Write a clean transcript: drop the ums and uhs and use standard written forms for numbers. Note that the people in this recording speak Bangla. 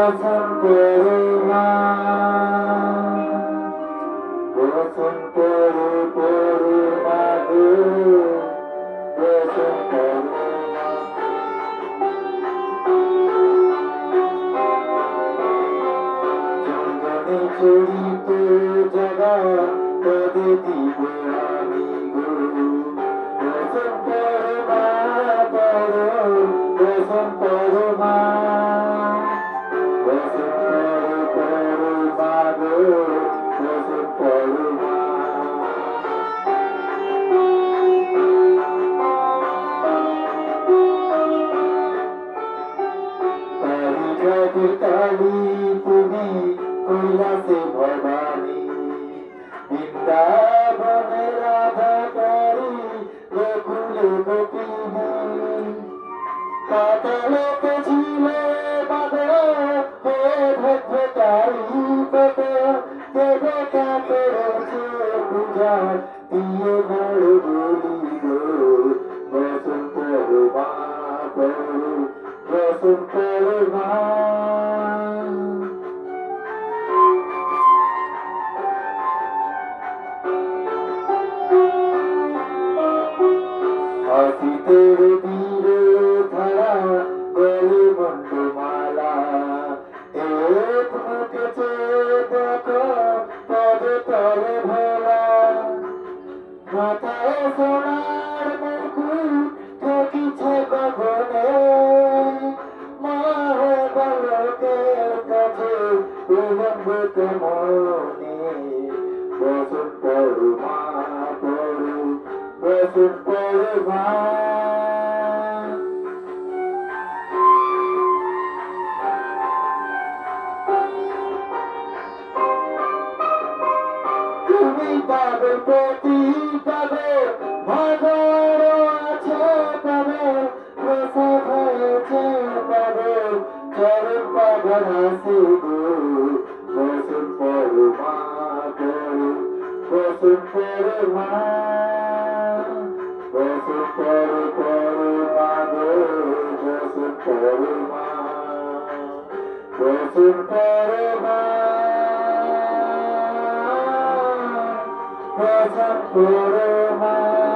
বসন করে মা বসন করে করে মা গো বসন করে মা চন্দনে চরিত জগা পদে দিব আমি গো বসন করে মা পড়ো বসন করে মা বসন করে মা গো বসন করে মা কালী জাতির কালী তুমি কৈলাসে ভবানী বৃন্দাবনে রাধাকারী গোকুলে গোপিনী পাতালতে ছিল মাধব হয়ে ভদ্রকারী কত দেবতা করেছে পূজা দিয়ে বড় বলি গো বসন করো মা বসন করো মা হাসিতের বীর ধারা গলে মন্ডমালা এক মুখেছে দেখো পদে তলে ভোলা মাথায় সোনার মুকুট ঠকিছে গগনে মা বালকের কাছে বিলম্বিত মনে বসন পড়ো মা পড়ো বসন পড়ো মা তুমি পাবে প্রতি পাবে ভাগর আছে পাবে প্রসাদ হয়েছে পাবে চরণ পাগল আছে গো বসন পড়ো মা পড়ো বসন পড়ো মা বসন পড়ো পড়ো মা গো বসন পড়ো মা বসন পড়ো মা বসন পড়ো মা